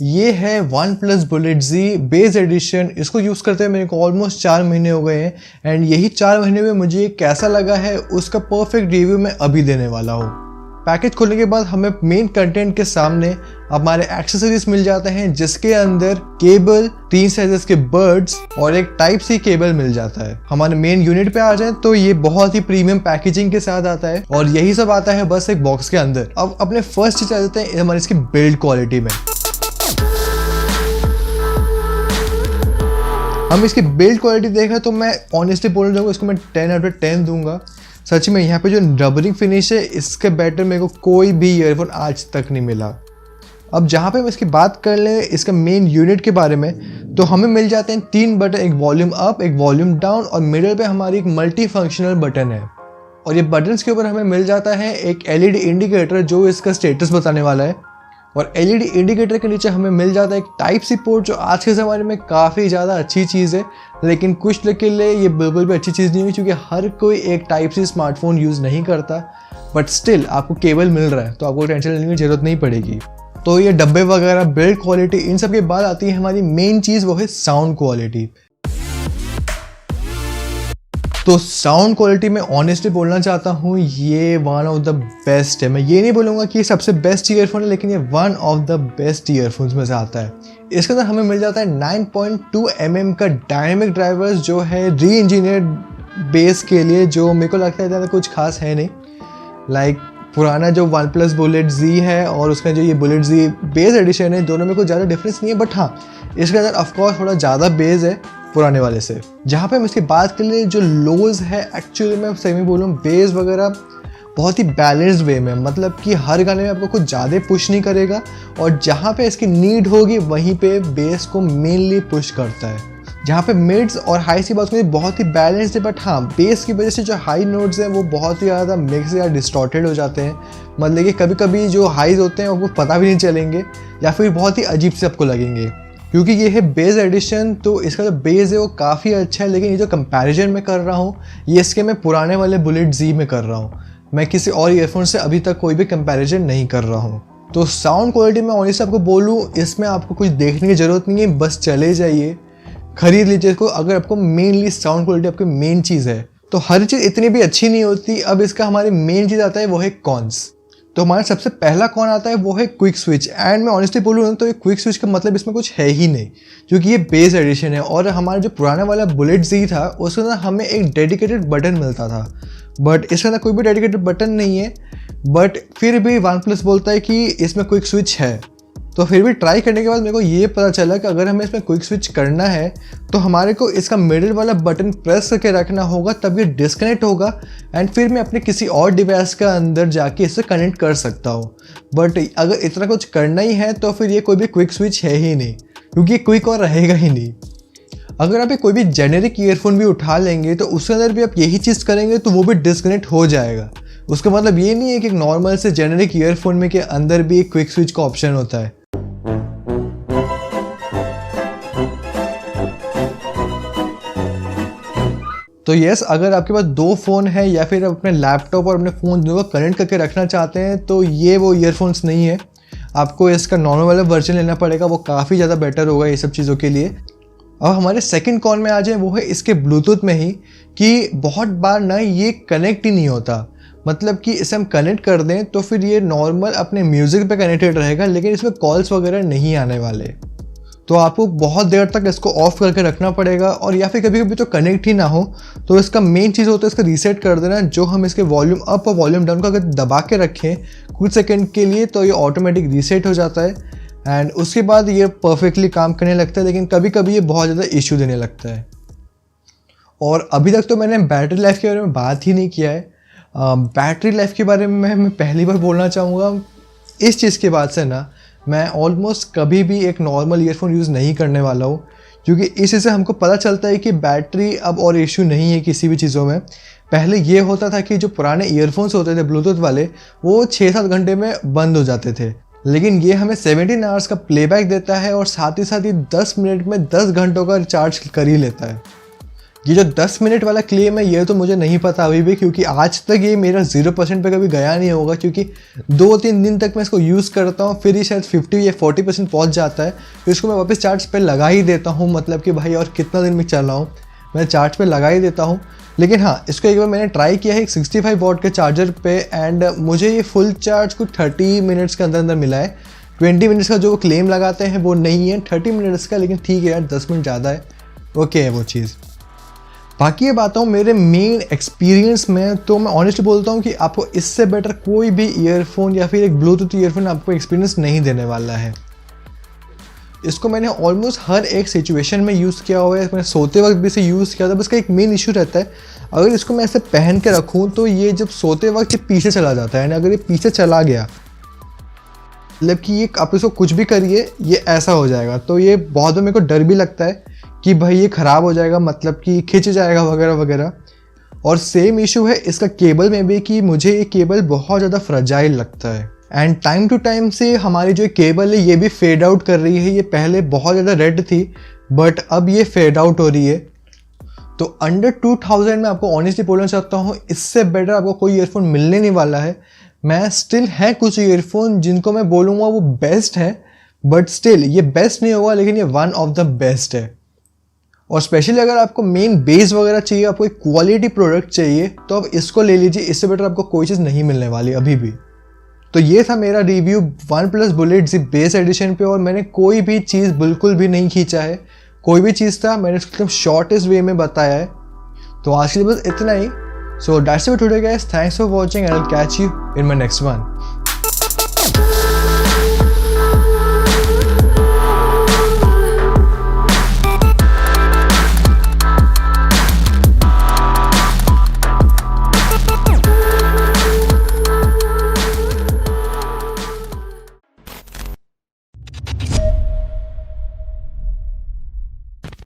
ये है OnePlus Bullet Z base edition. इसको यूज़ करते हुए मेरे को ऑलमोस्ट 4 महीने हो गए हैं एंड यही 4 महीने में मुझे कैसा लगा है उसका परफेक्ट रिव्यू मैं अभी देने वाला हूँ। पैकेज खोलने के बाद हमें मेन कंटेंट के सामने हमारे एक्सेसरीज मिल जाते हैं, जिसके अंदर केबल, 3 साइजेस के बर्ड्स और एक टाइप सी केबल मिल जाता है। हमारे मेन यूनिट पे आ जाए तो ये बहुत ही प्रीमियम पैकेजिंग के साथ आता है और यही सब आता है बस एक बॉक्स के अंदर। अब अपने फर्स्ट चीज आ जाते हैं हमारी इसकी बिल्ड क्वालिटी में। हम इसकी बिल्ड क्वालिटी देख रहे हैं तो मैं ऑनेस्टली बोलना चाहूँगा इसको मैं 10 आउट ऑफ 10 दूंगा। सच में यहाँ पे जो रबरिंग फिनिश है इसके बेटर मेरे को कोई भी ईयरफोन आज तक नहीं मिला। अब जहाँ पे हम इसकी बात कर लें इसका मेन यूनिट के बारे में, तो हमें मिल जाते हैं 3 बटन, एक वॉल्यूम अप, एक वॉल्यूम डाउन और मिडल पे हमारी एक मल्टी फंक्शनल बटन है। और ये बटन्स के ऊपर हमें मिल जाता है एक LED इंडिकेटर जो इसका स्टेटस बताने वाला है। और LED इंडिकेटर के नीचे हमें मिल जाता है एक टाइप सी पोर्ट जो आज के ज़माने में काफ़ी ज़्यादा अच्छी चीज़ है, लेकिन कुछ लोग के लिए ये बिल्कुल भी अच्छी चीज़ नहीं है क्योंकि हर कोई एक टाइप सी स्मार्टफोन यूज़ नहीं करता। बट स्टिल आपको केबल मिल रहा है तो आपको टेंशन लेने की ज़रूरत नहीं पड़ेगी। तो ये डब्बे वगैरह, बिल्ड क्वालिटी, इन सब के बाद आती है हमारी मेन चीज़, वो है साउंड क्वालिटी। तो साउंड क्वालिटी में ऑनेस्टली बोलना चाहता हूँ ये वन ऑफ द बेस्ट है। मैं ये नहीं बोलूँगा कि ये सबसे बेस्ट ईयरफोन है, लेकिन ये one of the best earphones में से आता है। इसके अंदर हमें मिल जाता है 9.2 mm का डायनेमिक ड्राइवर्स जो है री इंजीनियर्ड बेस के लिए, जो मेरे को लगता है ज़्यादा कुछ खास है नहीं। लाइक पुराना जो वन प्लस बुलेट Z है और उसका जो ये बुलेट Z बेस एडिशन है, दोनों में कोई ज़्यादा डिफरेंस नहीं है। बट हाँ, इसके अंदर ऑफकोर्स थोड़ा ज़्यादा बेस है पुराने वाले से। जहाँ पे हम इसकी बात कर ले, जो लोज है एक्चुअली मैं सेमी बोलूँ बेस वगैरह बहुत ही बैलेंस्ड वे में, मतलब कि हर गाने में आपको कुछ ज़्यादा पुश नहीं करेगा और जहाँ पे इसकी नीड होगी वहीं पे बेस को मेनली पुश करता है। जहाँ पे मिड्स और हाई की बात करें बहुत ही बैलेंस्ड है, बट हाँ बेस की वजह से जो हाई नोट्स हैं वो बहुत ही ज़्यादा मिक्स या डिस्टॉर्टेड हो जाते हैं। मतलब कि कभी कभी जो हाईज होते हैं वो पता भी नहीं चलेंगे या फिर बहुत ही अजीब से आपको लगेंगे। क्योंकि ये है बेस एडिशन तो इसका जो बेस है वो काफ़ी अच्छा है, लेकिन ये जो कंपैरिजन मैं कर रहा हूँ ये इसके मैं पुराने वाले बुलेट Z में कर रहा हूँ। मैं किसी और ईयरफोन से अभी तक कोई भी कंपैरिजन नहीं कर रहा हूँ। तो साउंड क्वालिटी में ऑनेस्टली आपको बोलूँ इसमें आपको कुछ देखने की ज़रूरत नहीं है, बस चले जाइए, खरीद लीजिए इसको। अगर आपको मेनली साउंड क्वालिटी आपकी मेन चीज़ है तो हर चीज़ इतनी भी अच्छी नहीं होती। अब इसका हमारी मेन चीज़ आता है वो है कॉन्स। तो हमारा सबसे पहला कौन आता है वो है क्विक स्विच। एंड मैं ऑनेस्टली बोलूँ ना तो ये क्विक स्विच का मतलब इसमें कुछ है ही नहीं, क्योंकि ये बेस एडिशन है। और हमारा जो पुराना वाला बुलेट Z था उसके अंदर हमें एक डेडिकेटेड बटन मिलता था, बट इसके अंदर कोई भी डेडिकेटेड बटन नहीं है। बट फिर भी वन प्लस बोलता है कि इसमें क्विक स्विच है। तो फिर भी ट्राई करने के बाद मेरे को ये पता चला कि अगर हमें इसमें क्विक स्विच करना है तो हमारे को इसका मिडिल वाला बटन प्रेस करके रखना होगा, तब ये डिस्कनेक्ट होगा एंड फिर मैं अपने किसी और डिवाइस के अंदर जाके इससे कनेक्ट कर सकता हूँ। बट अगर इतना कुछ करना ही है तो फिर ये कोई भी क्विक स्विच है ही नहीं, क्योंकि क्विक और रहेगा ही नहीं। अगर आप कोई भी जेनेरिक ईयरफोन भी उठा लेंगे तो उसके अंदर भी आप यही चीज़ करेंगे तो वो भी डिस्कनेक्ट हो जाएगा। उसका मतलब ये नहीं है कि नॉर्मल से जेनेरिक ईयरफोन में के अंदर भी एक क्विक स्विच का ऑप्शन होता है। तो यस, अगर आपके पास 2 फ़ोन है या फिर अपने लैपटॉप और अपने फ़ोन दोनों को कनेक्ट करके रखना चाहते हैं तो ये वो ईयरफोन्स नहीं है। आपको इसका नॉर्मल वाला वर्जन लेना पड़ेगा, वो काफ़ी ज़्यादा बेटर होगा ये सब चीज़ों के लिए। अब हमारे सेकंड कॉन में आ जाए वो है इसके ब्लूटूथ में ही, कि बहुत बार ना ये कनेक्ट ही नहीं होता। मतलब कि इसे हम कनेक्ट कर दें तो फिर ये नॉर्मल अपने म्यूज़िक पे कनेक्टेड रहेगा, लेकिन इसमें कॉल्स वगैरह नहीं आने वाले। तो आपको बहुत देर तक इसको ऑफ करके रखना पड़ेगा, और या फिर कभी कभी तो कनेक्ट ही ना हो तो इसका मेन चीज़ होता है इसका रीसेट कर देना। जो हम इसके वॉल्यूम अप और वॉल्यूम डाउन को अगर दबा के रखें कुछ सेकंड के लिए तो ये ऑटोमेटिक रीसेट हो जाता है एंड उसके बाद ये परफेक्टली काम करने लगता है। लेकिन कभी कभी ये बहुत ज़्यादा इश्यू देने लगता है। और अभी तक तो मैंने बैटरी लाइफ के बारे में बात ही नहीं किया है। बैटरी लाइफ के बारे में मैं पहली बार बोलना चाहूँगा। इस चीज़ के बाद से ना मैं ऑलमोस्ट कभी भी एक नॉर्मल ईयरफोन यूज़ नहीं करने वाला हूँ, क्योंकि इसी से हमको पता चलता है कि बैटरी अब और इशू नहीं है किसी भी चीज़ों में। पहले ये होता था कि जो पुराने ईयरफोन्स होते थे ब्लूटूथ वाले वो 6-7 घंटे में बंद हो जाते थे, लेकिन ये हमें 17 आवर्स का प्लेबैक देता है और साथ ही 10 मिनट में 10 घंटों का रिचार्ज कर ही लेता है। ये जो 10 मिनट वाला क्लेम है ये तो मुझे नहीं पता अभी भी, क्योंकि आज तक ये मेरा 0% पे कभी गया नहीं होगा, क्योंकि 2-3 दिन तक मैं इसको यूज़ करता हूँ, फिर ही शायद 50 या 40% पहुँच जाता है, फिर इसको मैं वापस चार्ज पे लगा ही देता हूँ। मतलब कि भाई और कितना दिन में चलाऊँ, मैं चार्ज पे लगा ही देता हूँ। लेकिन हाँ, इसको एक बार मैंने ट्राई किया है एक 65 वॉट के चार्जर पे, एंड मुझे ये फुल चार्ज कुछ 30 मिनट्स के अंदर अंदर मिला है। 20 मिनट्स का जो वो क्लेम लगाते हैं वो नहीं है, 30 मिनट्स का, लेकिन ठीक है यार, 10 मिनट ज़्यादा है, ओके है वो चीज़। बाकी ये बात हूँ मेरे मेन एक्सपीरियंस में, तो मैं ऑनेस्टली बोलता हूँ कि आपको इससे बेटर कोई भी ईयरफोन या फिर एक ब्लूटूथ ईयरफोन आपको एक्सपीरियंस नहीं देने वाला है। इसको मैंने ऑलमोस्ट हर एक सिचुएशन में यूज़ किया हुआ है, मैंने सोते वक्त भी इसे यूज़ किया था। बस का एक मेन इशू रहता है, अगर इसको मैं ऐसे पहन के रखूँ तो ये जब सोते वक्त ये पीछे चला जाता है, अगर ये पीछे चला गया मतलब कि ये आप इसको कुछ भी करिए ये ऐसा हो जाएगा, तो ये बहुत मेरे को डर भी लगता है कि भाई ये ख़राब हो जाएगा, मतलब कि खिंच जाएगा वगैरह वगैरह। और सेम इशू है इसका केबल में भी, कि मुझे ये केबल बहुत ज़्यादा फ्रजाइल लगता है, एंड टाइम टू टाइम से हमारी जो केबल है ये भी फेड आउट कर रही है। ये पहले बहुत ज़्यादा रेड थी बट अब ये फेड आउट हो रही है। तो अंडर 2000 में आपको ऑनेस्टली बोलना चाहता हूँ, इससे बेटर आपको कोई ईयरफोन मिलने नहीं वाला है। मैं स्टिल है कुछ ईयरफोन जिनको मैं बोलूँगा वो बेस्ट है, बट स्टिल ये बेस्ट नहीं होगा, लेकिन ये वन ऑफ द बेस्ट है। और स्पेशली अगर आपको मेन बेस वगैरह चाहिए, आपको एक क्वालिटी प्रोडक्ट चाहिए, तो आप इसको ले लीजिए, इससे बेटर आपको कोई चीज़ नहीं मिलने वाली अभी भी। तो ये था मेरा review OnePlus Bullet Z base edition पे, और मैंने कोई भी चीज़ बिल्कुल भी नहीं खींचा है, कोई भी चीज़ था मैंने एकदम शॉर्टेस्ट वे में बताया है। तो आज के लिए बस इतना ही। So that's it for today guys, thanks for watching and I will catch you in my next one.